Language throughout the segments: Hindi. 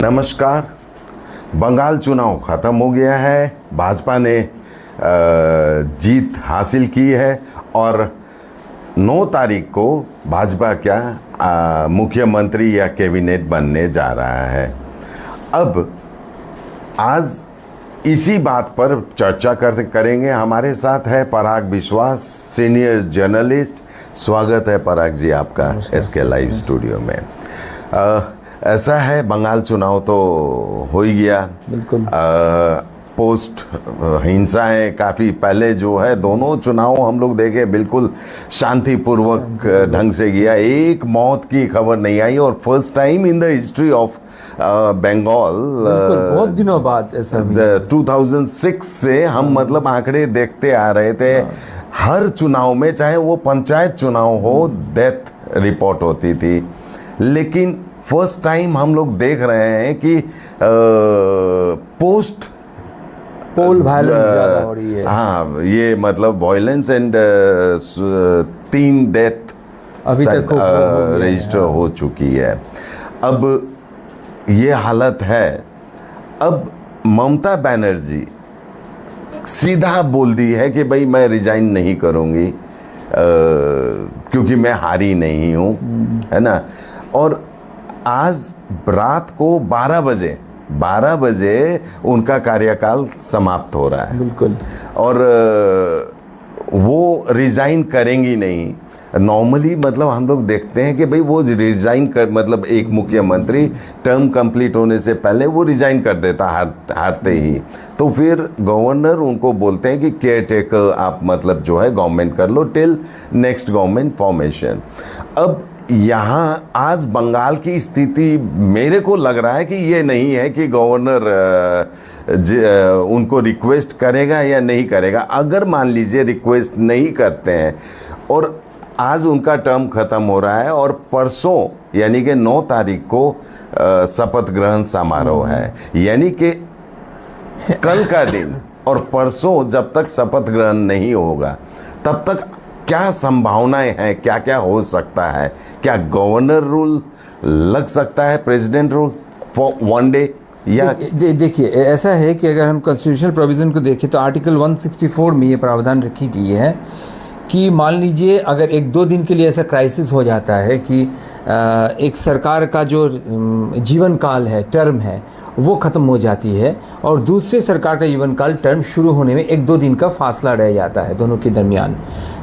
नमस्कार। बंगाल चुनाव ख़त्म हो गया है, भाजपा ने जीत हासिल की है और 9 तारीख को भाजपा क्या मुख्यमंत्री या कैबिनेट बनने जा रहा है। अब आज इसी बात पर चर्चा करेंगे। हमारे साथ है पराग विश्वास, सीनियर जर्नलिस्ट। स्वागत है पराग जी आपका एसके लाइव स्टूडियो में। ऐसा है, बंगाल चुनाव तो हो ही गया, बिल्कुल। पोस्ट हिंसाएं काफ़ी पहले जो है दोनों चुनाव हम लोग देखे बिल्कुल शांतिपूर्वक ढंग से गया, एक मौत की खबर नहीं आई और first time in the history of Bengal बहुत दिनों बाद ऐसा 2006 से हम मतलब आंकड़े देखते आ रहे थे। हर चुनाव में, चाहे वो पंचायत चुनाव हो, डेथ रिपोर्ट होती थी, लेकिन फर्स्ट टाइम हम लोग देख रहे हैं कि पोस्ट पोल वायलेंस ज़्यादा हो रही है। हाँ, ये मतलब वायलेंस एंड 3 डेथ अभी तक रजिस्टर हो चुकी है। अब ये हालत है। अब ममता बनर्जी सीधा बोल दी है कि भाई मैं रिजाइन नहीं करूंगी क्योंकि मैं हारी नहीं हूं, है ना। और आज रात को 12 बजे उनका कार्यकाल समाप्त हो रहा है। बिल्कुल। और वो रिजाइन करेंगी नहीं। नॉर्मली मतलब हम लोग देखते हैं कि भाई वो रिजाइन कर, मतलब एक मुख्यमंत्री टर्म कंप्लीट होने से पहले वो रिजाइन कर देता हारते ही, तो फिर गवर्नर उनको बोलते हैं कि केयर टेकर आप मतलब जो है गवर्नमेंट कर लो टिल नेक्स्ट गवर्नमेंट फॉर्मेशन। अब यहाँ आज बंगाल की स्थिति मेरे को लग रहा है कि ये नहीं है कि गवर्नर उनको रिक्वेस्ट करेगा या नहीं करेगा। अगर मान लीजिए रिक्वेस्ट नहीं करते हैं और आज उनका टर्म खत्म हो रहा है और परसों यानी कि 9 तारीख को शपथ ग्रहण समारोह है, यानी कि कल का दिन और परसों जब तक शपथ ग्रहण नहीं होगा तब तक क्या संभावनाएं हैं, क्या क्या हो सकता है? क्या गवर्नर रूल लग सकता है, प्रेसिडेंट रूल फॉर 1 डे? या देखिए ऐसा है कि अगर हम कॉन्स्टिट्यूशनल प्रोविज़न को देखें तो आर्टिकल 164 में ये प्रावधान रखी गई है कि मान लीजिए अगर 1-2 दिन के लिए ऐसा क्राइसिस हो जाता है कि एक सरकार का जो जीवन काल है, टर्म है, वो ख़त्म हो जाती है और दूसरे सरकार का जीवन काल टर्म शुरू होने में 1-2 दिन का फासला रह जाता है दोनों के दरमियान।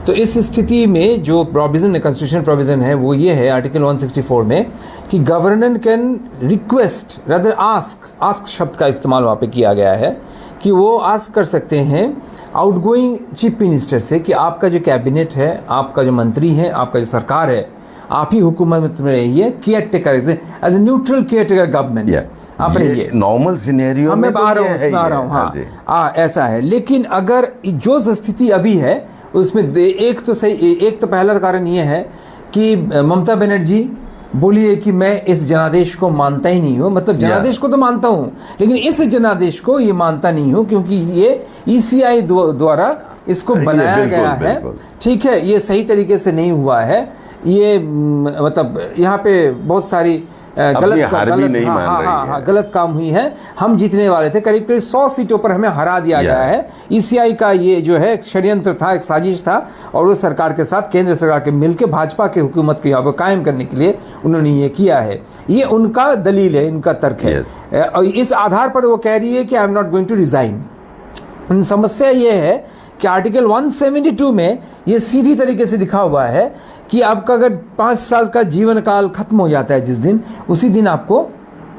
तो इस स्थिति में जो प्रोविज़न कॉन्स्टिट्यूशनल प्रोविज़न है वो ये है आर्टिकल 164 में कि governor can request rather ask शब्द का इस्तेमाल वहाँ पे किया गया है कि वो आस्क कर सकते हैं आउटगोइंग चीफ मिनिस्टर से कि आपका जो कैबिनेट है, आपका जो मंत्री है, आपका जो सरकार है, आप ही हुकूमत में रहिए, caretaker as a neutral caretaker government आप रहिए। नॉर्मल सिनेरियो में आ रहा हूँ हाँ, ऐसा है। लेकिन अगर जो स्थिति अभी है उसमें एक तो पहला कारण ये है कि ममता बनर्जी बोली है कि मैं इस जनादेश को मानता ही नहीं हूँ, मतलब जनादेश को तो मानता हूँ लेकिन इस जनादेश को ये मानता नहीं हूँ क्योंकि ये ECI द्वारा इसको बनाया गया है। ठीक है, ये सही तरीके से नहीं हुआ है। ये मतलब यहाँ पे बहुत सारी गलत काम हुई है। हम जीतने वाले थे, करीब 100 सीटों पर हमें हरा दिया गया है। ECI का ये जो है एक षड्यंत्र था, एक साजिश था और वो सरकार के साथ, केंद्र सरकार के मिलकर भाजपा के हुकूमत को यहाँ पर कायम करने के लिए उन्होंने ये किया है। ये उनका दलील है, इनका तर्क है और इस आधार पर वो कह रही है कि I am not going to resign. समस्या ये है कि आर्टिकल 172 में ये सीधी तरीके से लिखा हुआ है कि आपका अगर 5 साल का जीवन काल खत्म हो जाता है जिस दिन, उसी दिन आपको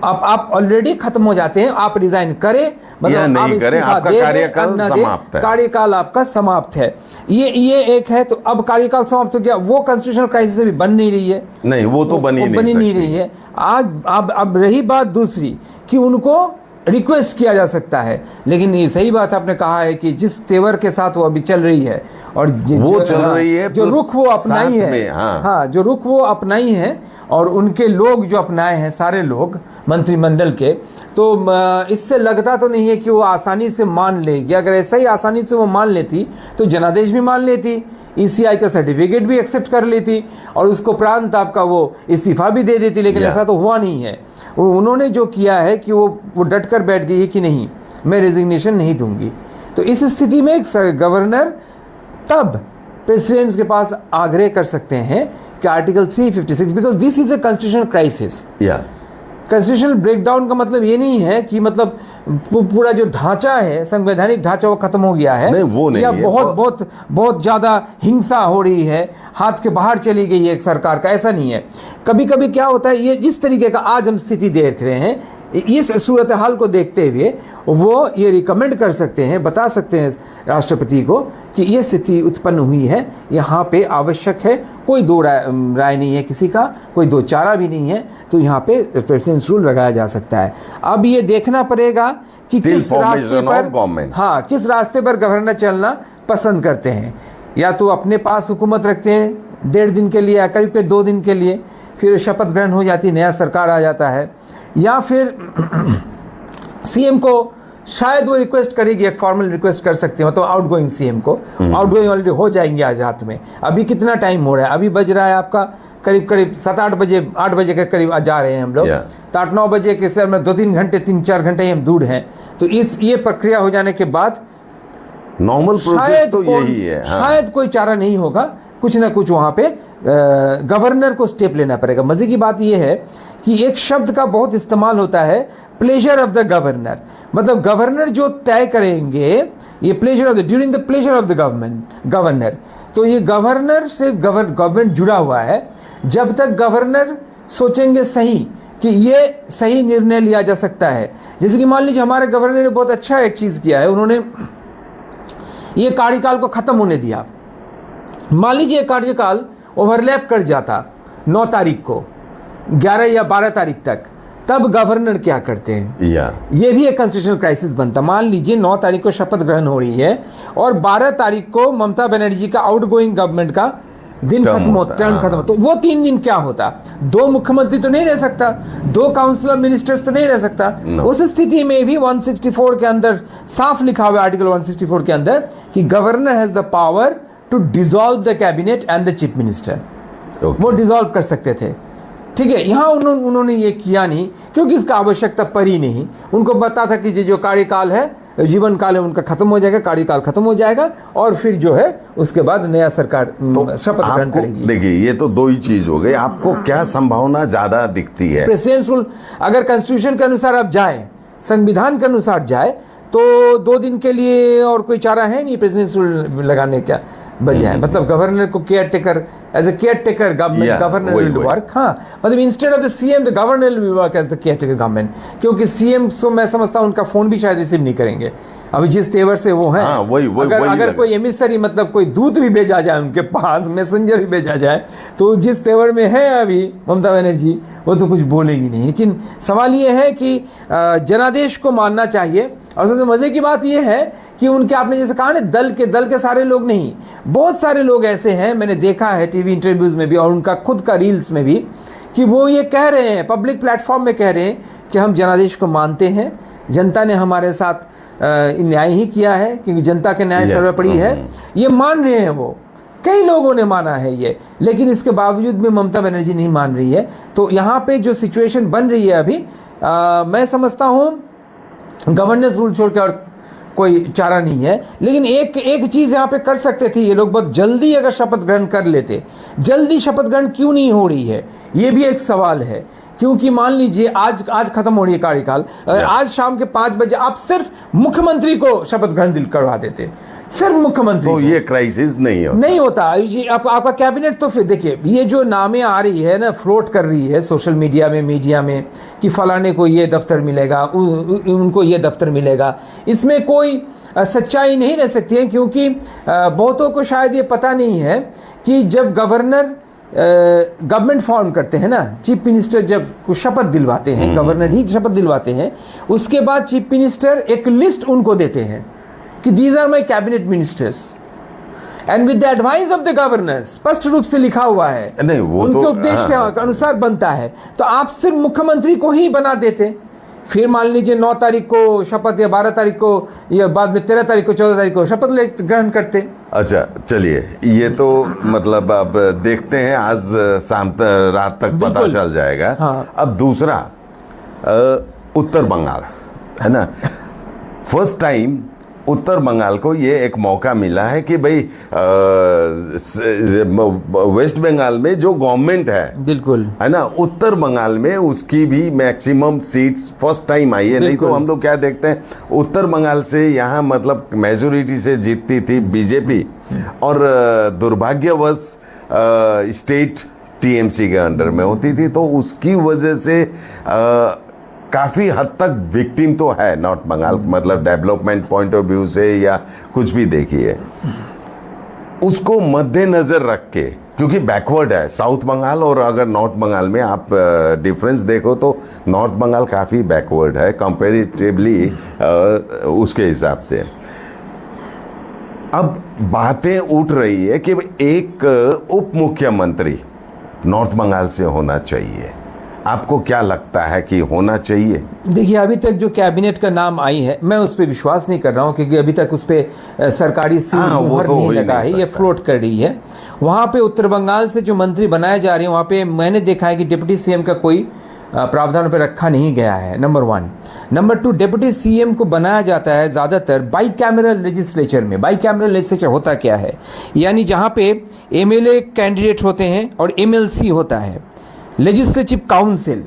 आप ऑलरेडी खत्म हो जाते हैं, आप रिजाइन करें मतलब आप करें, आपका कार्यकाल समाप्त है, कार्यकाल आपका समाप्त है। ये एक है। तो अब कार्यकाल समाप्त हो गया, वो कॉन्स्टिट्यूशनल क्राइसिस अभी बन नहीं रही है। नहीं, वो तो बनी नहीं रही है। आज अब रही बात दूसरी कि उनको रिक्वेस्ट किया जा सकता है, लेकिन ये सही बात आपने कहा है कि जिस तेवर के साथ वो अभी चल रही है और वो चल रही है, जो रुख वो अपनाई है, हाँ जो रुख वो अपनाई है और उनके लोग जो अपनाए हैं, सारे लोग मंत्रिमंडल के, तो इससे लगता तो नहीं है कि वो आसानी से मान लेगी। अगर ऐसा ही आसानी से वो मान लेती तो जनादेश भी मान लेती ईसीआई का सर्टिफिकेट भी एक्सेप्ट कर लेती और उसको प्रांत आपका वो इस्तीफा भी दे देती, लेकिन ऐसा तो हुआ नहीं है। उन्होंने जो किया है कि वो डट कर बैठ गई है कि नहीं, मैं रेजिग्नेशन नहीं दूंगी। तो इस स्थिति में गवर्नर तब प्रेसिडेंट के पास आग्रह कर सकते हैं कि article 356, because this is a constitutional crisis. Constitutional breakdown का मतलब ये नहीं है कि मतलब पूरा जो ढांचा है, संवैधानिक ढांचा, वो खत्म हो गया है, नहीं, वो नहीं या है, बहुत ज्यादा हिंसा हो रही है, हाथ के बाहर चली गई है एक सरकार का, ऐसा नहीं है। कभी कभी क्या होता है, ये जिस तरीके का आज हम स्थिति देख रहे हैं, इस सूरत हाल को देखते हुए वो ये रिकमेंड कर सकते हैं, बता सकते हैं राष्ट्रपति को कि ये स्थिति उत्पन्न हुई है, यहाँ पे आवश्यक है, कोई दो राय नहीं है किसी का, कोई दो चारा भी नहीं है, तो यहाँ पे प्रेसिडेंस रूल लगाया जा सकता है। अब ये देखना पड़ेगा कि किस रास्ते पर, हाँ, किस रास्ते पर गवर्नर चलना पसंद करते हैं। या तो अपने पास हुकूमत रखते हैं 1.5 दिन के लिए या करीब 2 दिन के लिए, फिर शपथ ग्रहण हो जाती है, नया सरकार आ जाता है, या फिर सीएम को शायद वो रिक्वेस्ट करेगी, एक फॉर्मल रिक्वेस्ट कर सकती है, मतलब आउटगोइंग सीएम को, आउटगोइंग ऑलरेडी हो जाएंगे आज रात में। अभी कितना टाइम हो रहा है, अभी बज रहा है आपका करीब 7-8 बजे, 8 बजे के करीब जा रहे हैं हम लोग, तो 8-9 बजे के सर में 2-3 घंटे 3-4 घंटे हम दूर हैं। तो ये प्रक्रिया हो जाने के बाद नॉर्मल प्रोसेस तो यही है, शायद कोई चारा नहीं होगा, कुछ ना कुछ वहाँ पे गवर्नर को स्टेप लेना पड़ेगा। मजे की बात यह है कि एक शब्द का बहुत इस्तेमाल होता है, प्लेजर ऑफ द गवर्नर, मतलब गवर्नर जो तय करेंगे, ये pleasure of the, during the pleasure of the governor. तो ये गवर्नर से गवर्नमेंट जुड़ा हुआ है। जब तक गवर्नर सोचेंगे सही कि ये सही निर्णय लिया जा सकता है, जैसे कि मान लीजिए हमारे गवर्नर ने बहुत अच्छा एक चीज़ किया है, उन्होंने ये कार्यकाल को ख़त्म होने दिया। मान लीजिए कार्यकाल ओवरलैप कर जाता 9 तारीख को, 11 या 12 तारीख तक, तब गवर्नर क्या करते हैं, ये भी एक कॉन्स्टिट्यूशनल क्राइसिस बनता। मान लीजिए 9 तारीख को शपथ ग्रहण हो रही है और 12 तारीख को ममता बनर्जी का आउटगोइंग गवर्नमेंट का दिन खत्म होता, टर्म खत्म होता, तो वो 3 दिन क्या होता, 2 मुख्यमंत्री तो नहीं रह सकता, 2 काउंसिल ऑफ मिनिस्टर्स तो नहीं रह सकता। उस स्थिति में भी 164 के अंदर साफ लिखा हुआ है, आर्टिकल 164 के अंदर, कि governor has the power to dissolve the cabinet and the chief minister. वो डिसॉल्व कर सकते थे, ठीक है। यहाँ उन्होंने ये किया नहीं, क्योंकि इसका आवश्यकता पड़ी नहीं। उनको पता था कि जो कार्यकाल है, जीवन काल है, उनका खत्म हो जाएगा, कार्यकाल खत्म हो जाएगा, और फिर जो है उसके बाद नया सरकार शपथ ग्रहण करेगी। देखिए, ये तो 2 ही चीज हो गई। आपको क्या संभावना ज्यादा दिखती है? प्रेसिडेंट रूल अगर कॉन्स्टिट्यूशन के अनुसार आप जाए, संविधान के अनुसार जाए, तो 2 दिन के लिए और कोई चारा है नहीं प्रेसिडेंट रूल लगाने का बजाय। मतलब गवर्नर को caretaker, as a caretaker government, governor will work. हाँ, मतलब instead of the CM the governor will work as the caretaker government, क्योंकि सीएम तो मैं समझता हूँ उनका फोन भी शायद रिसीव नहीं करेंगे अभी, जिस तेवर से वो हैं। अगर कोई एमिसरी, मतलब कोई दूत भी भेजा जाए उनके पास, मैसेंजर भी भेजा जाए, तो जिस तेवर में है अभी ममता बनर्जी, वो तो कुछ बोलेगी नहीं। लेकिन सवाल ये है कि जनादेश को मानना चाहिए। और सबसे मजे की बात यह है कि उनके, आपने जैसे कहा ना, दल के सारे लोग नहीं, बहुत सारे लोग ऐसे हैं, मैंने देखा है टीवी इंटरव्यूज में भी और उनका खुद का रील्स में भी, कि वो ये कह रहे हैं, पब्लिक प्लेटफॉर्म में कह रहे हैं कि हम जनादेश को मानते हैं, जनता ने हमारे साथ न्याय ही किया है, क्योंकि जनता के न्याय सर्वोपरि है, ये मान रहे हैं। वो कई लोगों ने माना है ये, लेकिन इसके बावजूद भी ममता बनर्जी नहीं मान रही है। तो यहाँ पे जो सिचुएशन बन रही है अभी, मैं समझता हूँ गवर्नेंस रूल छोड़ के और कोई चारा नहीं है। लेकिन एक चीज़ यहाँ पे कर सकते थे ये लोग, बहुत जल्दी अगर शपथ ग्रहण कर लेते। जल्दी शपथ ग्रहण क्यों नहीं हो रही है, ये भी एक सवाल है। क्योंकि मान लीजिए आज खत्म हो रही है कार्यकाल, अगर आज शाम के 5 बजे आप सिर्फ मुख्यमंत्री को शपथ ग्रहण करवा देते, सिर्फ मुख्यमंत्री, तो ये क्राइसिस नहीं होता। आपका कैबिनेट, तो फिर देखिए ये जो नामें आ रही है ना, फ्लोट कर रही है सोशल मीडिया में, मीडिया में, कि फलाने को ये दफ्तर मिलेगा, उनको ये दफ्तर मिलेगा, इसमें कोई सच्चाई नहीं रह सकती है। क्योंकि बहुतों को शायद ये पता नहीं है कि जब गवर्नर गवर्नमेंट फॉर्म करते हैं ना, चीफ मिनिस्टर जब कुछ शपथ दिलवाते हैं, गवर्नर ही शपथ दिलवाते हैं, उसके बाद चीफ मिनिस्टर एक लिस्ट उनको देते हैं कि these are my cabinet ministers and with the advice of the governor, स्पष्ट रूप से लिखा हुआ है, नहीं, वो उनके तो, उपदेश के अनुसार बनता है। तो आप सिर्फ मुख्यमंत्री को ही बना देते, फिर मान लीजिए 9 तारीख को शपथ या 12 तारीख को या बाद में 13 तारीख को 14 तारीख को शपथ ग्रहण करते। अच्छा चलिए, ये तो मतलब अब देखते हैं, आज रात तक पता बिल्कुल। चल जाएगा। हाँ। अब दूसरा, उत्तर बंगाल है ना। फर्स्ट टाइम उत्तर बंगाल को ये एक मौका मिला है कि भाई वेस्ट बंगाल में जो गवर्नमेंट बिल्कुल है ना, उत्तर बंगाल में उसकी भी maximum seats first time I है। नहीं तो बिल्कुल। हम लोग क्या देखते हैं, उत्तर बंगाल से यहाँ मतलब मेजोरिटी से जीतती थी बीजेपी, और दुर्भाग्यवश स्टेट टीएमसी के अंडर में होती थी, तो उसकी वजह से काफ़ी हद तक विक्टिम तो है नॉर्थ बंगाल, मतलब डेवलपमेंट पॉइंट ऑफ व्यू से या कुछ भी देखिए, उसको मद्देनजर रख के, क्योंकि बैकवर्ड है साउथ बंगाल, और अगर नॉर्थ बंगाल में आप डिफरेंस देखो तो नॉर्थ बंगाल काफ़ी बैकवर्ड है कंपैरेटिवली उसके हिसाब से। अब बातें उठ रही है कि एक उप मुख्यमंत्री नॉर्थ बंगाल से होना चाहिए। आपको क्या लगता है कि होना चाहिए? देखिए, अभी तक जो कैबिनेट का नाम आई है, मैं उस पर विश्वास नहीं कर रहा हूँ, क्योंकि अभी तक उस पर सरकारी मुहर तो नहीं हो ही लगा नहीं है, ये सकता। फ्लोट कर रही है। वहाँ पे उत्तर बंगाल से जो मंत्री बनाए जा रहे हैं, वहाँ पे मैंने देखा है कि डिप्टी सीएम का कोई प्रावधान पर रखा नहीं गया है, नंबर 1। नंबर 2, डिप्टी सीएम को बनाया जाता है ज़्यादातर बाई कैमरल लेजिस्लेचर में। बाई कैमरल लेजिस्लेचर होता क्या है, यानी जहाँ पे एमएलए कैंडिडेट होते हैं और एमएलसी होता है, लेजिस्लेटिव काउंसिल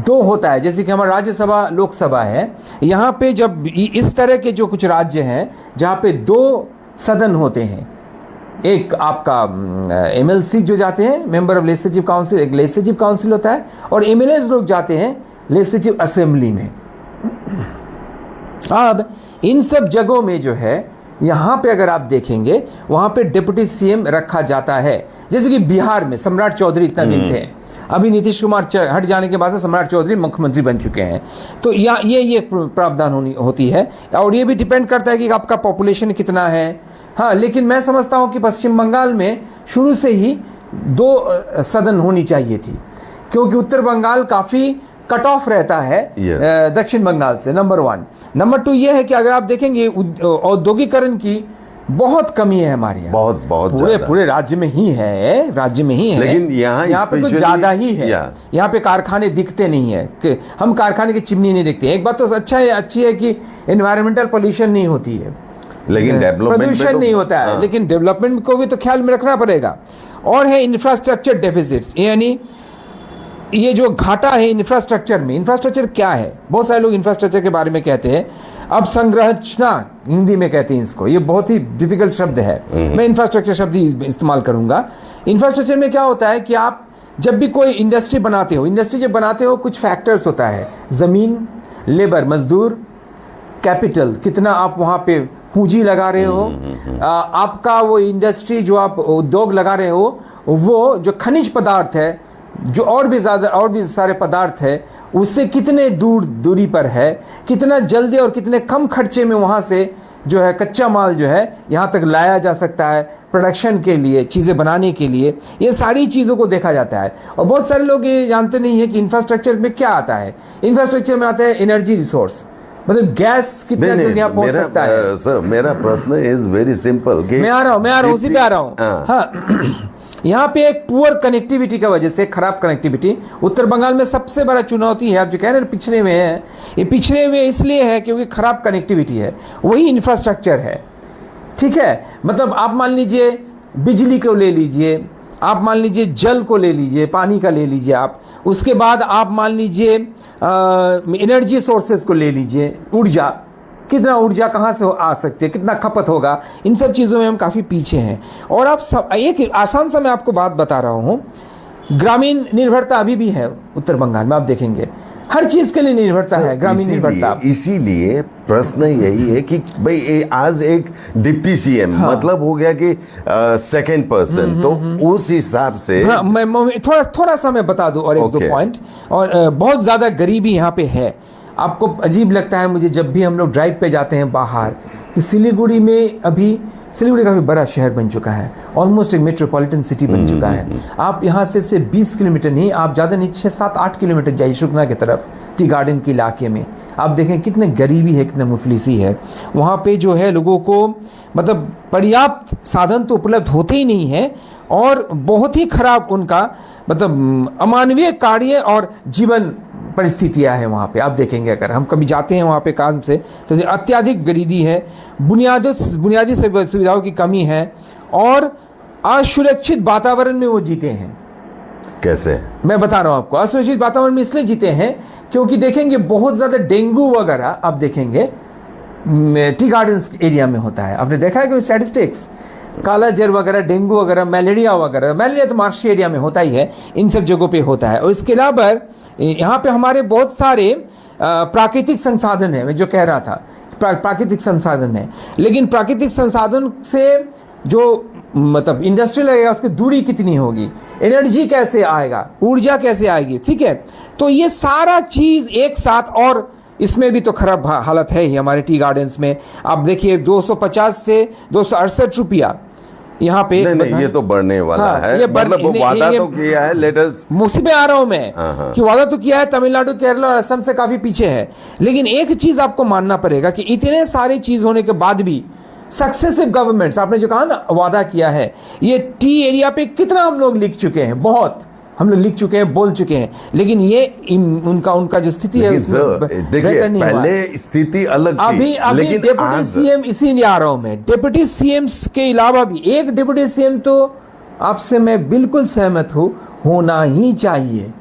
2 होता है, जैसे कि हमारा राज्यसभा लोकसभा है। यहाँ पे जब इस तरह के जो कुछ राज्य हैं जहाँ पे 2 सदन होते हैं, एक आपका एमएलसी जो जाते हैं मेंबर ऑफ लेजिस्लेटिव काउंसिल, एक लेजिस्लेटिव काउंसिल होता है, और एमएलएस लोग जाते हैं लेजिस्लेटिव असेंबली में। अब इन सब जगहों में जो है, यहाँ पे अगर आप देखेंगे, वहाँ पे डिप्टी सीएम रखा जाता है। जैसे कि बिहार में सम्राट चौधरी इतना दिन थे, अभी नीतीश कुमार हट जाने के बाद से सम्राट चौधरी मुख्यमंत्री बन चुके हैं। तो ये प्रावधान होती है, और ये भी डिपेंड करता है कि आपका पॉपुलेशन कितना है। हाँ, लेकिन मैं समझता हूँ कि पश्चिम बंगाल में शुरू से ही 2 सदन होनी चाहिए थी, क्योंकि उत्तर बंगाल काफ़ी कट ऑफ रहता है दक्षिण बंगाल से, नंबर 1। नंबर 2 ये है कि अगर आप देखेंगे औद्योगिकरण की बहुत कमी है हमारे यहाँ, बहुत पूरे राज्य में ही है, लेकिन यहाँ पे कुछ ज़्यादा ही है। यहाँ पे कारखाने दिखते नहीं है, कि हम कारखाने की चिमनी नहीं देखते। एक बात तो अच्छी है कि एनवायरमेंटल पोल्यूशन नहीं होती है, लेकिन प्रदूषण नहीं होता है, लेकिन डेवलपमेंट को भी तो ख्याल में रखना पड़ेगा। और है इंफ्रास्ट्रक्चर डेफिसिट्स, यानी ये जो घाटा है इंफ्रास्ट्रक्चर में। इंफ्रास्ट्रक्चर क्या है, बहुत सारे लोग इंफ्रास्ट्रक्चर के बारे में कहते हैं। अब संरचना हिंदी में कहते हैं इसको, ये बहुत ही डिफिकल्ट शब्द है, मैं इंफ्रास्ट्रक्चर शब्द ही इस्तेमाल करूंगा। इंफ्रास्ट्रक्चर में क्या होता है कि आप जब भी कोई इंडस्ट्री बनाते हो, कुछ फैक्टर्स होता है, ज़मीन, लेबर, मजदूर, कैपिटल, कितना आप वहाँ पे पूंजी लगा रहे हो, आपका वो इंडस्ट्री जो आप उद्योग लगा रहे हो, वो जो खनिज पदार्थ है, जो और भी सारे पदार्थ है, उससे कितने दूरी पर है, कितना जल्दी और कितने कम खर्चे में वहाँ से जो है कच्चा माल जो है यहाँ तक लाया जा सकता है प्रोडक्शन के लिए, चीज़ें बनाने के लिए। ये सारी चीज़ों को देखा जाता है। और बहुत सारे लोग ये जानते नहीं है कि इंफ्रास्ट्रक्चर में क्या आता है। इंफ्रास्ट्रक्चर में आता है एनर्जी रिसोर्स, मतलब गैस कितना जल्दी यहाँ पहुँच सकता है। सर, मेरा प्रश्न इज वेरी सिंपल। मैं आ रहा हूँ उसी पे आ रहा हूँ। हाँ, यहाँ पे एक पुअर कनेक्टिविटी की वजह से, खराब कनेक्टिविटी उत्तर बंगाल में सबसे बड़ा चुनौती है। आप जो कह रहे हैं पिछड़े में है, ये पिछड़े में इसलिए है क्योंकि खराब कनेक्टिविटी है, वही इंफ्रास्ट्रक्चर है। ठीक है, मतलब आप मान लीजिए बिजली को ले लीजिए, आप मान लीजिए जल को ले लीजिए, पानी का ले लीजिए आप, उसके बाद आप मान लीजिए एनर्जी सोर्सेज को ले लीजिए, ऊर्जा, कितना ऊर्जा कहाँ से आ सकती है, कितना खपत होगा, इन सब चीज़ों में हम काफ़ी पीछे हैं। और आप सब, एक आसान सा मैं आपको बात बता रहा हूँ, ग्रामीण निर्भरता अभी भी है उत्तर बंगाल में। आप देखेंगे हर चीज़ के लिए निर्भरता है, ग्रामीण निर्भरता। इसीलिए प्रश्न यही है कि भाई आज एक डिप्टी सीएम मतलब हो गया कि सेकंड पर्सन, तो उस हिसाब से मैं थोड़ा सा मैं बता दूं और एक दो पॉइंट। और बहुत ज़्यादा गरीबी यहाँ पे है। आपको अजीब लगता है मुझे जब भी हम लोग ड्राइव पे जाते हैं बाहर, कि सिलीगुड़ी में अभी, सिलीगुड़ी काफ़ी बड़ा शहर बन चुका है, ऑलमोस्ट एक मेट्रोपॉलिटन सिटी बन चुका है। आप यहाँ से सिर्फ 20 किलोमीटर नहीं, आप ज़्यादा नहीं 6-7-8 किलोमीटर जाइए सुखना की तरफ, टी गार्डन के इलाके में आप देखें कितने गरीबी है, कितने मुफलिसी है वहाँ पे। जो है लोगों को मतलब पर्याप्त साधन तो उपलब्ध होते ही नहीं है, और बहुत ही खराब उनका मतलब अमानवीय कार्य और जीवन परिस्थितियां हैं वहाँ पे। आप देखेंगे अगर हम कभी जाते हैं वहाँ पे काम से, तो अत्यधिक गरीबी है, बुनियादी सुविधाओं की कमी है, और असुरक्षित वातावरण में वो जीते हैं। कैसे? मैं बता रहा हूँ आपको, असुरक्षित वातावरण में इसलिए जीते हैं क्योंकि देखेंगे बहुत ज़्यादा डेंगू वगैरह आप देखेंगे टी गार्डन्स एरिया में होता है। आपने देखा है कि स्टैटिस्टिक्स, काला जर वगैरह, डेंगू वगैरह, मलेरिया वगैरह, मलेरिया तो मार्शी एरिया में होता ही है, इन सब जगहों पे होता है। और इसके अलावा यहाँ पे हमारे बहुत सारे प्राकृतिक संसाधन है, मैं जो कह रहा था प्राकृतिक संसाधन है, लेकिन प्राकृतिक संसाधन से जो मतलब इंडस्ट्रियल लगेगा उसकी दूरी कितनी होगी, एनर्जी कैसे आएगा, ऊर्जा कैसे आएगी, ठीक है। तो ये सारा चीज़ एक साथ, और इसमें भी तो खराब हालत है ही हमारे टी गार्डन्स में। आप देखिए 250 से 268 रुपया यहाँ पे। नहीं, ये तो बढ़ने वाला है, ये मतलब वादा तो किया है, लेटेस्ट मुझे में आ रहा हूँ मैं कि वादा तो किया है, तमिलनाडु, केरला और असम से काफ़ी पीछे है। लेकिन एक चीज़ आपको मानना पड़ेगा कि इतने सारी चीज़ होने के बाद भी सक्सेसिव गवर्नमेंट्स, आपने जो कहा ना वादा किया है, ये टी एरिया पे कितना हम लोग लिख चुके हैं, बहुत हम लोग लिख चुके हैं, बोल चुके हैं, लेकिन ये उनका जो स्थिति है देखिए पहले स्थिति अलग थी, अभी डिप्टी सीएम इसीलिए आ रहा हूं मैं। डिप्टी सीएम के अलावा भी एक डिप्टी सीएम तो आपसे मैं बिल्कुल सहमत हूं, होना ही चाहिए।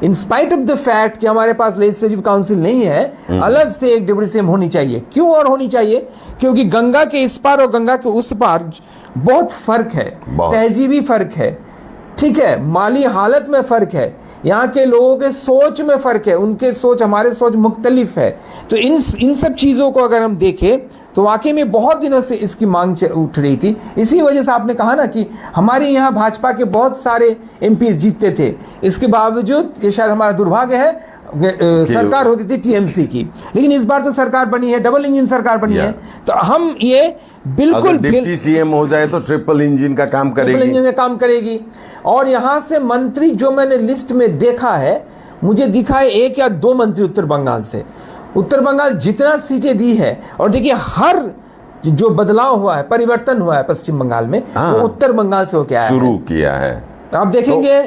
In spite of the fact कि हमारे पास लेजिस्लेटिव काउंसिल नहीं है, अलग से एक डिप्टी सीएम होनी चाहिए। क्यों और होनी चाहिए? क्योंकि गंगा के इस पार और गंगा के उस पार बहुत फर्क है, तहजीबी फर्क है, ठीक है, माली हालत में फ़र्क है, यहाँ के लोगों के सोच में फ़र्क है, उनके सोच हमारे सोच मुख्तलिफ है। तो इन सब चीज़ों को अगर हम देखें तो वाकई में बहुत दिनों से इसकी मांग उठ रही थी। इसी वजह से आपने कहा ना कि हमारे यहाँ भाजपा के बहुत सारे एमपी जीतते थे, इसके बावजूद ये शायद हमारा दुर्भाग्य है सरकार होती थी टीएमसी की, लेकिन इस बार तो सरकार बनी है, डबल इंजन सरकार बनी है। तो हम ये बिल्कुल डिप्टी सीएम हो जाए तो ट्रिपल इंजन का काम करेगी, ट्रिपल इंजन का काम करेगी। और यहाँ से मंत्री जो मैंने लिस्ट में देखा है, मुझे दिखा है 1 या 2 मंत्री उत्तर बंगाल से। उत्तर बंगाल जितना सीटें दी है, और देखिए हर जो बदलाव हुआ है, परिवर्तन हुआ है पश्चिम बंगाल में, वो उत्तर बंगाल से होकर आया शुरू किया है। आप देखेंगे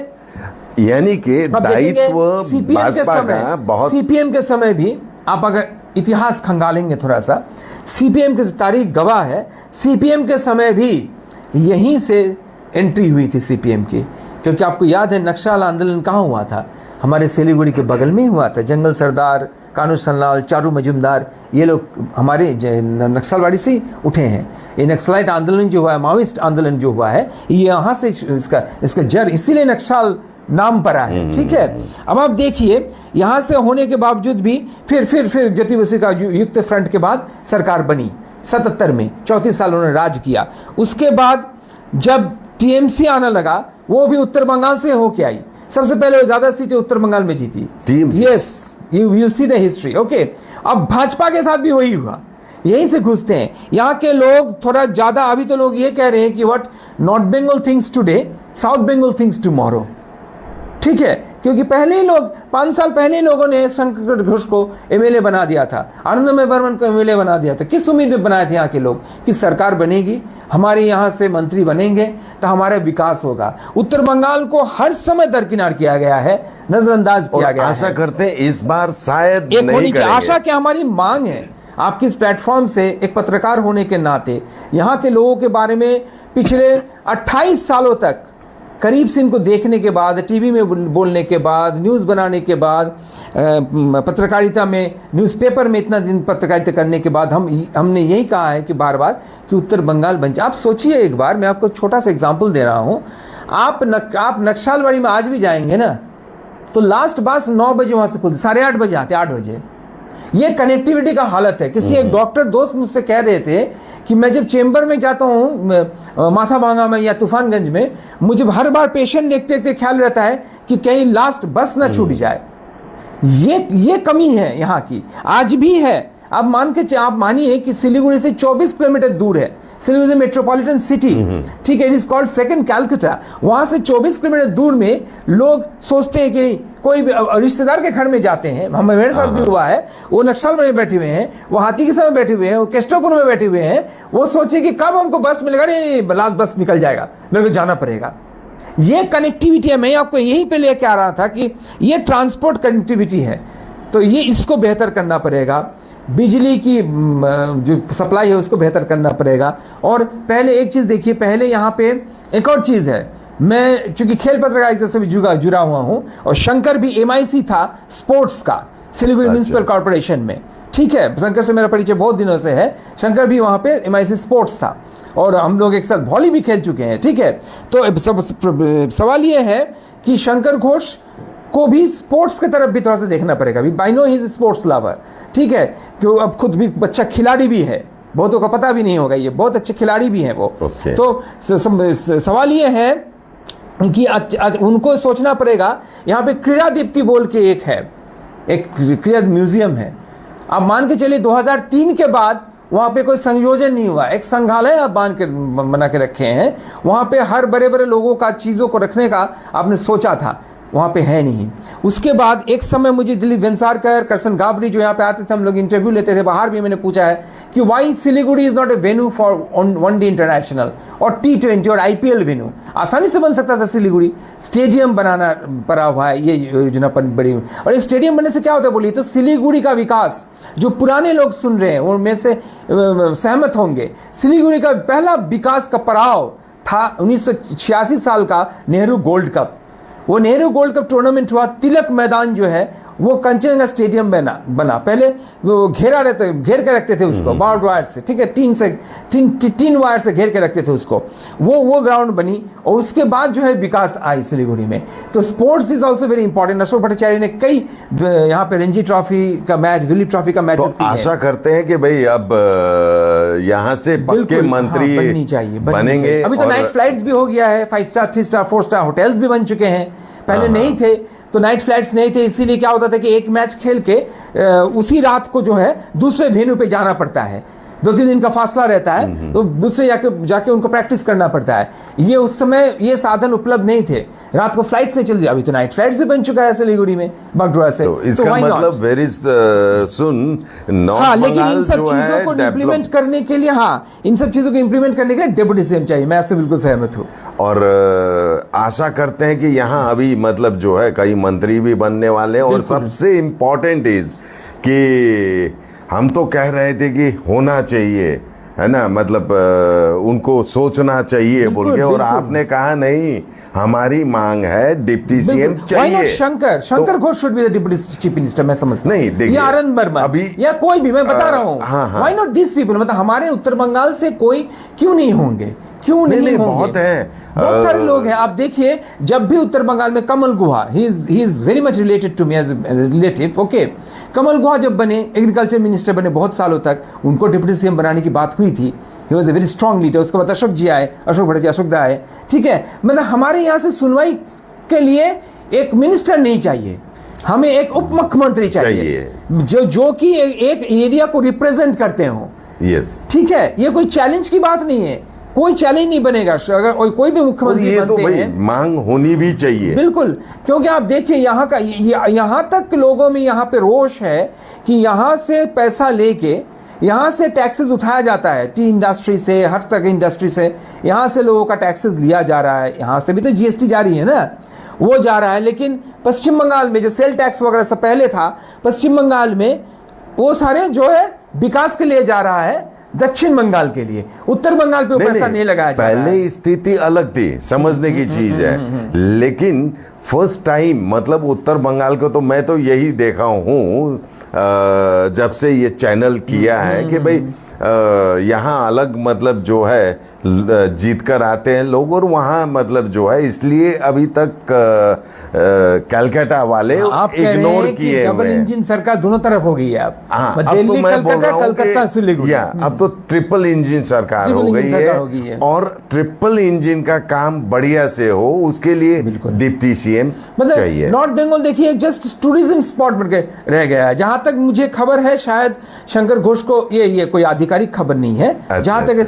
यानी कि दायित्व भाजपा का बहुत। सीपीएम के समय भी आप अगर इतिहास खंगालेंगे थोड़ा सा, सीपीएम की तारीख गवाह है, सीपीएम के समय भी यहीं से एंट्री हुई थी सीपीएम की। क्योंकि आपको याद है नक्सल आंदोलन कहाँ हुआ था? हमारे सिलीगुड़ी के बगल में ही हुआ था। जंगल सरदार, कानू सन्नाल, चारू मजुमदार, ये लोग हमारे नक्सलवाड़ी से ही उठे हैं। ये नक्सलाइट आंदोलन जो हुआ है, माओइस्ट आंदोलन जो हुआ है, ये यहाँ से इसका जड़ इसीलिए नक्सल नाम पर आए, ठीक है। अब आप देखिए यहाँ से होने के बावजूद भी फिर ज्योति बसु का युक्त फ्रंट के बाद सरकार बनी 77 में, 34 साल उन्होंने राज किया। उसके बाद जब टीएमसी आना लगा, वो भी उत्तर बंगाल से होके आई। सबसे पहले वो ज्यादा सीटें उत्तर बंगाल में जीती। Yes, you see the history, okay. अब भाजपा के साथ भी वही हुआ, यहीं से घुसते हैं यहाँ के लोग थोड़ा ज्यादा। अभी तो लोग ये कह रहे हैं कि what north Bengal thinks today, south Bengal thinks tomorrow, ठीक है। क्योंकि पहले ही लोग 5 साल पहले ही लोगों ने शंकर घोष को एमएलए बना दिया था, आनंदमय बर्मन को एमएलए बना दिया था। किस उम्मीद में बनाए थे यहाँ के लोग कि सरकार बनेगी, हमारे यहाँ से मंत्री बनेंगे तो हमारा विकास होगा। उत्तर बंगाल को हर समय दरकिनार किया गया है, नजरअंदाज किया गया है। आशा करते हैं इस बार शायद एक होनी चाहिए आशा कि हमारी मांग है आपकी इस प्लेटफॉर्म से, एक पत्रकार होने के नाते यहाँ के लोगों के बारे में पिछले 28 सालों तक करीब से इनको देखने के बाद, टीवी में बोलने के बाद, न्यूज़ बनाने के बाद, पत्रकारिता में, न्यूज़पेपर में इतना दिन पत्रकारिता करने के बाद हमने यही कहा है कि बार बार कि उत्तर बंगाल बन जाए। आप सोचिए एक बार, मैं आपको छोटा सा एग्जांपल दे रहा हूँ। आप नक्सलवाड़ी में आज भी जाएंगे ना, तो लास्ट बस 9 बजे वहाँ से खुलती, 8:30 बजे आते, 8 बजे। ये कनेक्टिविटी का हालत है। किसी एक डॉक्टर दोस्त मुझसे कह रहे थे कि मैं जब चेंबर में जाता हूँ माथाभांगा में या तूफानगंज में, मुझे हर बार पेशेंट देखते देखते ख्याल रहता है कि कहीं लास्ट बस ना छूट जाए। ये कमी है यहाँ की, आज भी है। आप मानिए कि सिलीगुड़ी से 24 किलोमीटर दूर है सिलीगुड़ी मेट्रोपॉलिटन सिटी, ठीक है, it is called second Calcutta. वहां से 24 किलोमीटर दूर में लोग सोचते हैं कि कोई भी रिश्तेदार के घर में जाते हैं, हम मेरे साथ भी हुआ है, वो नक्सल में बैठे हुए हैं, वो हाथी के समय बैठे हुए हैं, वो केस्टोपुर में बैठे हुए हैं, वो सोचे कि कब हमको बस मिलेगा, अरे लास्ट बस निकल जाएगा, मेरे को जाना पड़ेगा। ये कनेक्टिविटी है, मैं आपको यहीं पे लेके आ रहा था कि ये ट्रांसपोर्ट कनेक्टिविटी है, तो ये इसको बेहतर करना पड़ेगा। बिजली की जो सप्लाई है उसको बेहतर करना पड़ेगा। और पहले एक चीज़ देखिए, पहले यहाँ पे एक और चीज़ है, मैं चूंकि खेल पत्रकारिता से भी जुड़ा हुआ हूँ, और शंकर भी MIC था स्पोर्ट्स का सिलीगुड़ी म्युनिसिपल कॉर्पोरेशन में, ठीक है, शंकर से मेरा परिचय बहुत दिनों से है। शंकर भी वहाँ पे MIC स्पोर्ट्स था और हम लोग एक साथ वॉली भी खेल चुके हैं, ठीक है। तो सवाल ये है कि शंकर घोष को भी स्पोर्ट्स की तरफ भी थोड़ा सा देखना पड़ेगा। I know he is sports lover, ठीक है, क्यों अब खुद भी अच्छा खिलाड़ी भी है, बहुतों को पता भी नहीं होगा, ये बहुत अच्छे खिलाड़ी भी हैं वो। तो सवाल ये है कि उनको सोचना पड़ेगा। यहाँ पे क्रीड़ा दीप्ति बोल के एक है, एक क्रीड़ा म्यूजियम है। अब मान के चलिए 2003 के बाद वहाँ पे कोई संयोजन नहीं हुआ, एक संग्रहालय आप बना के रखे हैं, वहाँ पे हर बड़े बड़े लोगों का चीज़ों को रखने का आपने सोचा था, वहाँ पे है नहीं। उसके बाद एक समय मुझे दिलीप वेंसारकर, करसन गावरी जो यहाँ पे आते थे, हम लोग इंटरव्यू लेते थे, बाहर भी मैंने पूछा है कि why Siliguri is not a venue for one day international और T20 और IPL वेन्यू। आसानी से बन सकता था सिलीगुड़ी, स्टेडियम बनाना पड़ा हुआ है, ये योजना बड़ी। और एक स्टेडियम बनने से क्या होता है बोलिए, तो सिलीगुड़ी का विकास, जो पुराने लोग सुन रहे हैं उनमें से सहमत होंगे, सिलीगुड़ी का पहला विकास का पड़ाव था 1986 साल का नेहरू गोल्ड कप। वो नेहरू गोल्ड कप टूर्नामेंट हुआ, तिलक मैदान जो है वो कंचनजंगा स्टेडियम बना। पहले वो घेर के रखते थे उसको बार्ड वायर से, ठीक है, तीन वायर से घेर के रखते थे उसको, वो ग्राउंड बनी। और उसके बाद जो है विकास आई सिलीगुड़ी में। तो sports is also very important. Ashok Bhattacharya ने कई यहाँ पे रणजी ट्रॉफी का मैच, दिलीप ट्रॉफी का मैच, आशा करते हैं कि भाई अब यहाँ से पक्के मंत्री बननी चाहिए, बनेंगे। अभी तो नाइट फ्लाइट्स भी हो गया है, 5 स्टार 3 स्टार 4 स्टार होटल्स भी बन चुके हैं, पहले नहीं थे। तो नाइट फ्लाइट्स नहीं थे, इसीलिए क्या होता था कि एक मैच खेल के उसी रात को जो है दूसरे वेन्यू पे जाना पड़ता है, 2-3 दिन का फासला रहता है, तो दूसरे जाके उनको प्रैक्टिस करना पड़ता है। ये उस समय ये साधन उपलब्ध नहीं थे, रात को फ्लाइट से चल, अभी तो नाइट फ्लाइट्स भी बन चुका है सिलीगुड़ी में बागडोरा से। तो इसका मतलब वेरी सुन लेकिन इन सब चीजों को इम्प्लीमेंट करने के लिए, इन सब चीजों को इम्प्लीमेंट करने के लिए डेप्यूटी CM चाहिए। मैं आपसे बिल्कुल सहमत हूँ। और आशा करते हैं कि यहाँ अभी मतलब जो है कई मंत्री भी बनने वाले हैं। और सबसे इम्पोर्टेंट इज कि हम तो कह रहे थे कि होना चाहिए, है ना, मतलब उनको सोचना चाहिए बोल के, और आपने कहा नहीं, हमारी मांग है डिप्टी CM चाहिए। Shankar Ghosh should be the deputy chief minister. मैं समझता नहीं, देखिए या आनंद बर्मन अभी या कोई भी, मैं बता रहा हूँ, व्हाई नॉट दिस पीपल, मतलब हमारे उत्तर बंगाल से कोई क्यों नहीं होंगे, क्यों नहीं होंगे? बहुत हैं, बहुत सारे लोग हैं। आप देखिए, जब भी उत्तर बंगाल में Kamal Guha, he is very much related to me as relative, okay. Kamal Guha जब बने, एग्रीकल्चर मिनिस्टर बने बहुत सालों तक, उनको डिप्टी CM बनाने की बात हुई थी। He was a very strong leader. उसके बाद अशोक जी आए, अशोक भट्टाचार्य, अशोक दा आए, ठीक है। मतलब हमारे यहाँ से सुनवाई के लिए एक मिनिस्टर नहीं चाहिए, हमें एक उप मुख्यमंत्री चाहिए जो कि एक एरिया को रिप्रेजेंट करते हो। यस, ठीक है, ये कोई चैलेंज की बात नहीं है, कोई चैलेंज नहीं बनेगा अगर कोई भी मुख्यमंत्री बनते तो हैं। मांग होनी भी चाहिए, बिल्कुल, क्योंकि आप देखिए यहाँ तक लोगों में यहाँ पे रोष है कि यहाँ से पैसा लेके यहाँ से टैक्सेस उठाया जाता है, टी इंडस्ट्री से, हर तरह की इंडस्ट्री से यहाँ से लोगों का टैक्सेस लिया जा रहा है। यहाँ से भी तो GST जारी है ना, वो जा रहा है। लेकिन पश्चिम बंगाल में जो सेल टैक्स वगैरह से पहले था, पश्चिम बंगाल में वो सारे जो है विकास के लिए जा रहा है, दक्षिण बंगाल के लिए, उत्तर बंगाल पे पैसा नहीं लगाया जा रहा है। पहले स्थिति अलग थी, समझने की चीज है। लेकिन फर्स्ट टाइम मतलब उत्तर बंगाल को तो मैं तो यही देखा हूँ जब से ये चैनल किया है कि भाई यहाँ अलग मतलब जो है जीत कर आते हैं लोग, और वहाँ मतलब जो है इसलिए अभी तक कलकत्ता वाले आप कह रहे इग्नोर हैं कि किए डबल हुए हैं। इंजन सरकार दोनों तरफ हो गई है अब। हाँ, अब तो दिल्ली मैं बोल कलकत्ता, रहा हूँ कलकत्ता कि सिलीगुड़ी। अब तो ट्रिपल इंजन सरकार ट्रिपल हो इंजन गई सरकार है, हो गई है। और ट्रिपल इंजन का काम बढ़िया से हो उसके लिए बिल्कुल। डिप्टी सीएम मतलब चाहिए। नॉर्थ बंगाल देखिए जस्ट टूरिज्म स्पॉट बन के रह गया है। जहां तक मुझे खबर है, शायद शंकर घोष को ये कोई आधिकारिक खबर नहीं है, जहां तक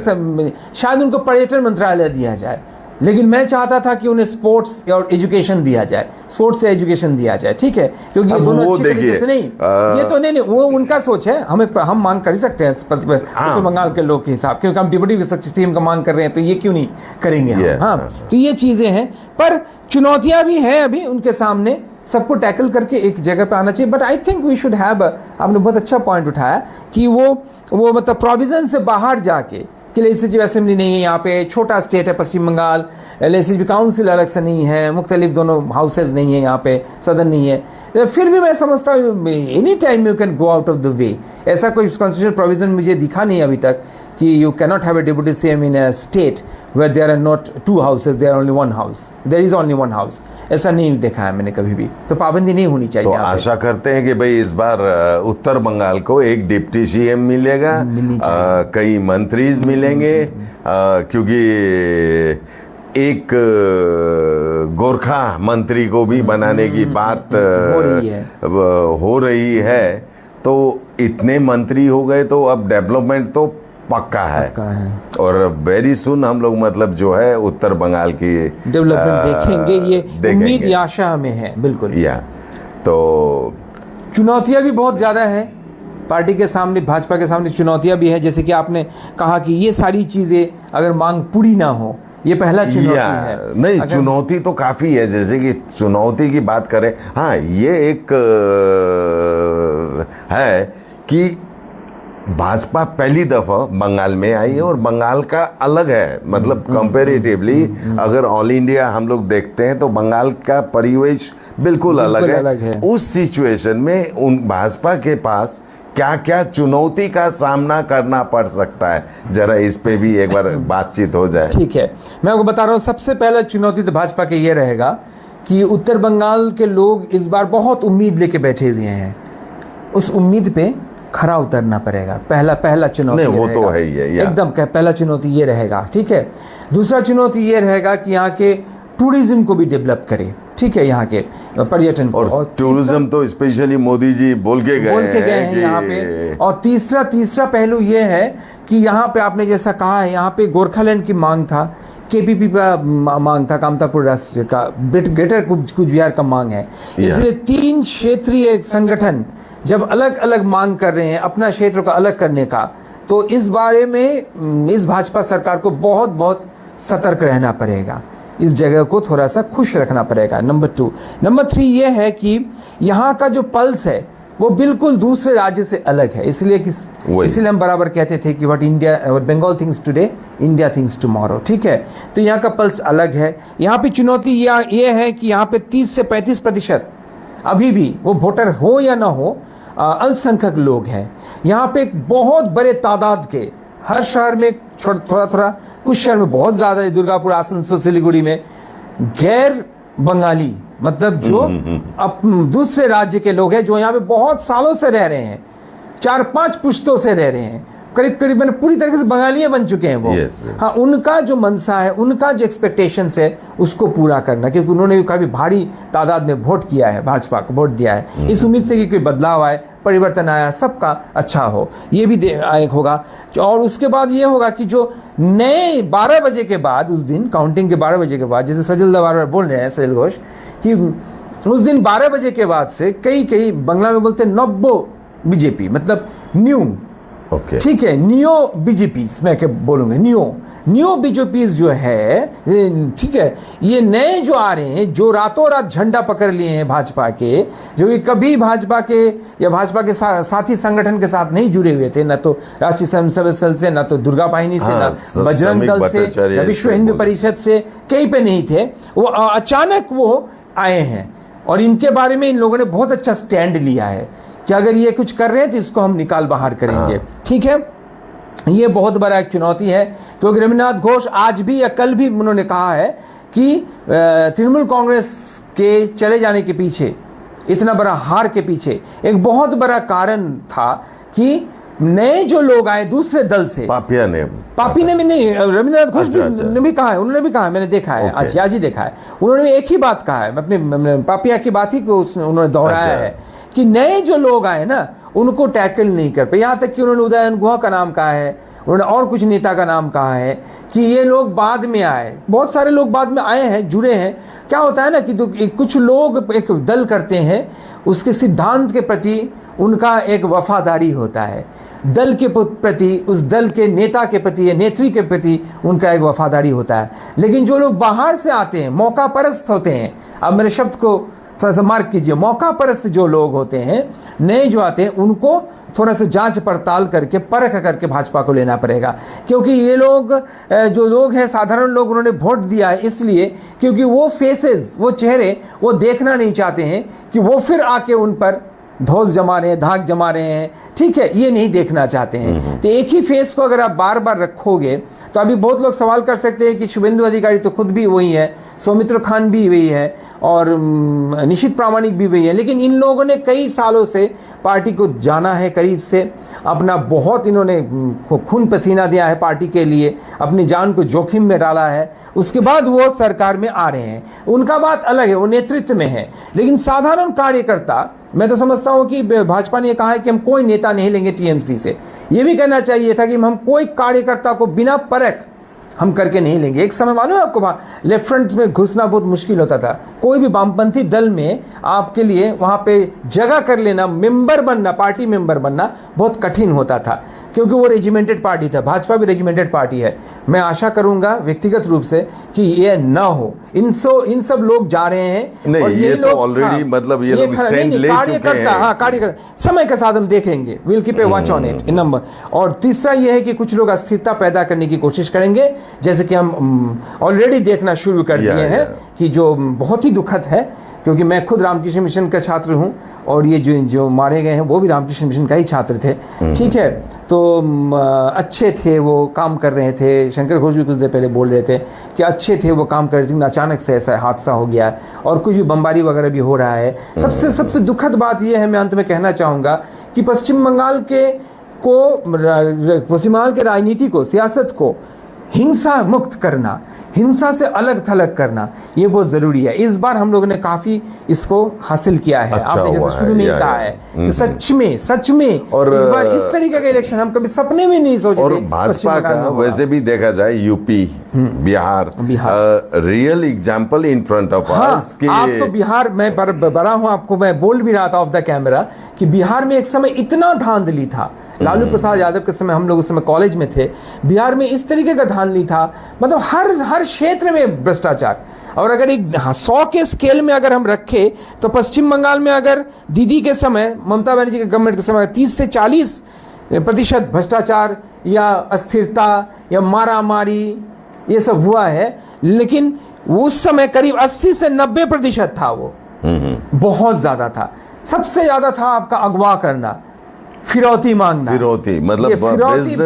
शायद उनको पर्यटन मंत्रालय दिया जाए, लेकिन मैं चाहता था कि उन्हें स्पोर्ट्स और एजुकेशन दिया जाए, स्पोर्ट्स से एजुकेशन दिया जाए, ठीक है, क्योंकि ये दोनों अच्छे तरीके से नहीं, ये तो नहीं वो उनका सोच है, हम मांग कर ही सकते हैं उत्तर बंगाल के लोग के हिसाब, क्योंकि हम डिप्टी सीएम का मांग कर रहे हैं, तो ये क्यों नहीं करेंगे हम। हाँ, तो ये चीजें हैं, पर चुनौतियां भी हैं अभी उनके सामने, सबको टैकल करके एक जगह पे आना चाहिए। But I think we should have, आपने बहुत अच्छा पॉइंट उठाया कि वो मतलब प्रोविजन से बाहर जाके कि लेजिस्लेटिव असेंबली नहीं है यहाँ पे, छोटा स्टेट है पश्चिम बंगाल, लेजिस्लेटिव काउंसिल अलग से नहीं है, मुख्तलिफ दोनों हाउसेज नहीं है यहाँ पे, सदन नहीं है, फिर भी मैं समझता हूँ any time you can go out of the way. ऐसा कोई कॉन्स्टिट्यूशनल प्रोविजन मुझे दिखा नहीं अभी तक कि you can not have a deputy CM in a state where there are not two houses, there only one house, there is only one house, ऐसा नहीं देखा है मैंने कभी भी, तो पाबंदी नहीं होनी चाहिए। तो आशा करते हैं कि भाई इस बार उत्तर बंगाल को एक डिप्टी सीएम मिलेगा, कई मंत्री मिलेंगे, क्योंकि एक गोरखा मंत्री को भी बनाने की बात हो रही है, तो इतने मंत्री हो गए तो अब डेवलपमेंट तो पक्का है। और वेरी सुन हम लोग मतलब जो है उत्तर बंगाल की डेवलपमेंट देखेंगे, ये उम्मीद या आशा हमें है बिल्कुल। तो चुनौतियां भी बहुत ज़्यादा है पार्टी के सामने, भाजपा के सामने चुनौतियां भी है, जैसे कि आपने कहा कि ये सारी चीज़ें अगर मांग पूरी ना हो, ये पहला चुनौती है। नहीं, चुनौती तो काफ़ी है, जैसे कि चुनौती की बात करें, हाँ ये एक है कि भाजपा पहली दफा बंगाल में आई है, और बंगाल का अलग है, मतलब कंपैरेटिवली अगर ऑल इंडिया हम लोग देखते हैं तो बंगाल का परिवेश बिल्कुल अलग है। उस सिचुएशन में उन भाजपा के पास क्या क्या चुनौती का सामना करना पड़ सकता है, जरा इस पे भी एक बार बातचीत हो जाए। ठीक है, मैं आपको बता रहा हूँ, सबसे पहला चुनौती तो भाजपा के ये रहेगा कि उत्तर बंगाल के लोग इस बार बहुत उम्मीद लेके बैठे हुए हैं, उस उम्मीद पे खरा उतरना पड़ेगा। पहला चुनौती नहीं, वो तो है ही है, एकदम पहला चुनौती ये रहेगा, ठीक है। दूसरा चुनौती ये रहेगा कि यहाँ के टूरिज्म को भी डेवलप करे, ठीक है, यहाँ के पर्यटन को, और टूरिज्म तो स्पेशली मोदी जी बोल के गए हैं यहाँ पे। और तीसरा पहलू ये है कि यहाँ पे आपने जैसा कहा है, यहाँ पे गोरखालैंड की मांग था, केपीपी का मांग था, कामतापुर राष्ट्र का, ग्रेटर कुछ बिहार का मांग है, इसलिए 3 क्षेत्रीय संगठन जब अलग अलग मांग कर रहे हैं अपना क्षेत्र का अलग करने का, तो इस बारे में इस भाजपा सरकार को बहुत बहुत सतर्क रहना पड़ेगा, इस जगह को थोड़ा सा खुश रखना पड़ेगा। नंबर 2, नंबर 3 ये है कि यहाँ का जो पल्स है वो बिल्कुल दूसरे राज्य से अलग है, इसलिए हम बराबर कहते थे कि what Bengal thinks today, India thinks tomorrow, ठीक है। तो यहाँ का पल्स अलग है। यहाँ पे चुनौती ये है कि यहाँ पे 30 से 35% अभी भी वो वोटर हो या ना हो अल्पसंख्यक लोग हैं। यहाँ पे एक बहुत बड़े तादाद के, हर शहर में थोड़ा कुछ शहर में बहुत ज़्यादा है, दुर्गापुर, आसनसोल, सिलीगुड़ी में गैर बंगाली, मतलब जो दूसरे राज्य के लोग हैं, जो यहाँ पे बहुत सालों से रह रहे हैं, 4-5 पुश्तों से रह रहे हैं, करीब मैंने पूरी तरीके से बंगाली बन चुके हैं वो। हाँ, उनका जो मनसा है, उनका जो एक्सपेक्टेशंस है, उसको पूरा करना, क्योंकि उन्होंने भी काफ़ी भारी तादाद में वोट किया है, भाजपा को वोट दिया है, इस उम्मीद से कि कोई बदलाव आए, परिवर्तन आया, सबका अच्छा हो, ये भी एक होगा। और उसके बाद ये होगा कि जो नए 12 बजे के बाद, उस दिन काउंटिंग के 12 बजे के बाद, जैसे सजल बार बोल रहे हैं सजल घोष, कि उस दिन 12 बजे के बाद से कई बंगला में बोलते हैं नब्बो बीजेपी, मतलब न्यू, ठीक है, नियो बीजेपी, मैं क्या बोलूँगा, नियो बीजेपी जो है, ठीक है, ये नए जो आ रहे हैं, जो रातों रात झंडा पकड़ लिए हैं भाजपा के, जो कि कभी भाजपा के या भाजपा के साथी संगठन के साथ नहीं जुड़े हुए थे, ना तो राष्ट्रीय स्वयंसेवक संघ से, ना तो दुर्गा वाहिनी से, ना बजरंग दल से, ना विश्व हिंदू परिषद से, कहीं पे नहीं थे, वो अचानक वो आए हैं, और इनके बारे में इन लोगों ने बहुत अच्छा स्टैंड लिया है कि अगर ये कुछ कर रहे हैं तो इसको हम निकाल बाहर करेंगे, ठीक है। ये बहुत बड़ा एक चुनौती है, क्योंकि रविन्द्रनाथ घोष आज भी या कल भी उन्होंने कहा है कि तृणमूल कांग्रेस के चले जाने के पीछे, इतना बड़ा हार के पीछे एक बहुत बड़ा कारण था कि नए जो लोग आए दूसरे दल से, पापी ने भी नहीं, रविन्द्रनाथ घोष ने भी कहा है, उन्होंने भी कहा है, मैंने देखा है, आज ही देखा है, उन्होंने एक ही बात कहा है, अपने पापिया की बात ही को उन्होंने दोहराया है कि नए जो लोग आए ना उनको टैकल नहीं कर पाए। यहाँ तक कि उन्होंने उदयन गुहा का नाम कहा है, उन्होंने और कुछ नेता का नाम कहा है कि ये लोग बाद में आए, बहुत सारे लोग बाद में आए हैं, जुड़े हैं। क्या होता है ना कि कुछ लोग एक दल करते हैं, उसके सिद्धांत के प्रति उनका एक वफादारी होता है, दल के प्रति, उस दल के नेता के प्रति या नेत्री के प्रति उनका एक वफादारी होता है। लेकिन जो लोग बाहर से आते हैं, मौका परस्त होते हैं, अब मेरे शब्द को थोड़ा सा मार्क कीजिए, मौका परस्त जो लोग होते हैं, नए जो आते हैं, उनको थोड़ा सा जांच पड़ताल करके परख करके भाजपा को लेना पड़ेगा। क्योंकि ये लोग जो लोग हैं, साधारण लोग, उन्होंने वोट दिया है इसलिए क्योंकि वो फेसेस, वो चेहरे वो देखना नहीं चाहते हैं कि वो फिर आके उन पर धौस जमा रहे हैं, धाक जमा रहे हैं, ठीक है, ये नहीं देखना चाहते हैं। तो एक ही फेस को अगर आप बार बार रखोगे तो अभी बहुत लोग सवाल कर सकते हैं कि शुभेंदु अधिकारी तो खुद भी वही है, सौमित्र खान भी वही है और निशित प्रामाणिक भी वही है, लेकिन इन लोगों ने कई सालों से पार्टी को जाना है करीब से, अपना बहुत इन्होंने खून पसीना दिया है पार्टी के लिए, अपनी जान को जोखिम में डाला है, उसके बाद वो सरकार में आ रहे हैं। उनका बात अलग है, वो नेतृत्व में है, लेकिन साधारण कार्यकर्ता, मैं तो समझता हूं कि भाजपा ने कहा है कि हम कोई नेता नहीं लेंगे टीएमसी से, ये भी कहना चाहिए था कि हम कोई कार्यकर्ता को बिना परख हम करके नहीं लेंगे। एक समय मालूम है आपको, लेफ्ट फ्रंट में घुसना बहुत मुश्किल होता था, कोई भी वामपंथी दल में आपके लिए वहाँ पे जगह कर लेना, मेंबर बनना, पार्टी मेंबर बनना बहुत कठिन होता था, क्योंकि वो रेजिमेंटेड पार्टी था। भाजपा भी रेजिमेंटेड पार्टी है। मैं आशा करूंगा व्यक्तिगत रूप से कि ये ना हो, इन सब लोग जा रहे हैं नहीं, और ये तो ऑलरेडी मतलब ये लोग स्टैंड ले चुके हैं। हाँ, कार्यकर्ता समय के साथ हम देखेंगे, will keep a watch on it number. और तीसरा ये है कि कुछ लोग अस्थिरता पैदा करने की कोशिश करेंगे, जैसे कि हम ऑलरेडी देखना शुरू कर दिए हैं, कि जो बहुत ही दुखद है, क्योंकि मैं खुद रामकृष्ण मिशन का छात्र हूं और ये जो मारे गए हैं वो भी रामकृष्ण मिशन का ही छात्र थे, ठीक है। तो अच्छे थे, वो काम कर रहे थे, शंकर घोष भी कुछ देर पहले बोल रहे थे कि अच्छे थे, वो काम कर रहे थे, लेकिन अचानक से ऐसा हादसा हो गया और कुछ भी बमबारी वगैरह भी हो रहा है। सबसे दुखद बात ये है, मैं अंत में कहना चाहूँगा कि पश्चिम बंगाल के राजनीति को, सियासत को हिंसा मुक्त करना, हिंसा से अलग थलग करना, ये बहुत ज़रूरी है। इस बार हम लोगों ने काफ़ी इसको हासिल किया है। अच्छा, आपने जैसे शुरू में ही कहा है कि सच में और इस बार इस तरीके का इलेक्शन हम कभी सपने में नहीं सोचे थे। और भाजपा का वैसे भी देखा जाए, UP, Bihar real example in front of us. आप तो बिहार में बड़ा हूँ, आपको मैं बोल भी रहा था ऑफ द कैमरा कि बिहार में एक समय इतना धांधली था, लालू प्रसाद यादव के समय, हम लोग उस समय कॉलेज में थे, बिहार में इस तरीके का धांधली था, मतलब हर क्षेत्र में भ्रष्टाचार। और अगर एक 100 के स्केल में अगर हम रखें तो पश्चिम बंगाल में अगर दीदी के समय, ममता बनर्जी के गवर्नमेंट के समय 30 से 40% भ्रष्टाचार या अस्थिरता या मारामारी ये सब हुआ है, लेकिन उस समय करीब 80 से 90% था, वो बहुत ज्यादा था। सबसे ज्यादा था आपका अगवा करना, फिरौती मांगना, फिरौती मतलब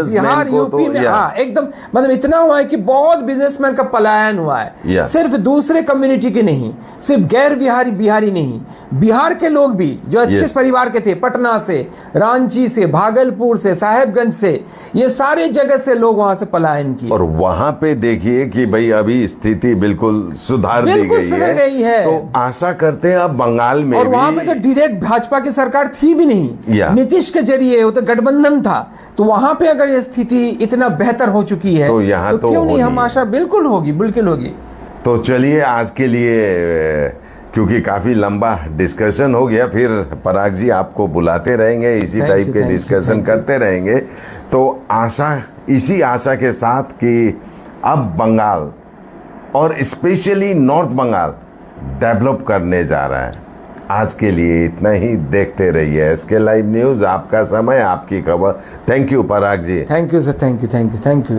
बिहार यूपी में, हाँ एकदम, मतलब इतना हुआ है कि बहुत बिजनेसमैन का पलायन हुआ है, सिर्फ दूसरे कम्युनिटी के नहीं, सिर्फ गैर बिहारी नहीं, बिहार के लोग भी जो अच्छे परिवार के थे, पटना से, रांची से, भागलपुर से, साहेबगंज से, ये सारे जगह से लोग वहां से पलायन किए। और वहां पे देखिए कि भाई अभी स्थिति बिल्कुल सुधार दी गई है। तो आशा करते हैं अब बंगाल में और वहां पे तो डायरेक्ट भाजपा की सरकार थी भी नहीं, नीतीश के जरिए वो तो गठबंधन था, तो वहां पे अगर ये स्थिति इतना बेहतर हो चुकी है तो यहाँ तो क्यों नहीं, हम आशा बिल्कुल होगी। तो चलिए आज के लिए, क्योंकि काफी लंबा डिस्कशन हो गया, फिर पराग जी आपको बुलाते रहेंगे, इसी टाइप के डिस्कशन करते रहेंगे। तो इसी आशा के साथ कि अब बंगाल और स्पेशली नॉर्थ बंगाल डेवलप करने जा रहा है। आज के लिए इतना ही, देखते रहिए SK लाइव न्यूज़, आपका समय आपकी खबर। Thank you Parag ji. Thank you sir, thank you.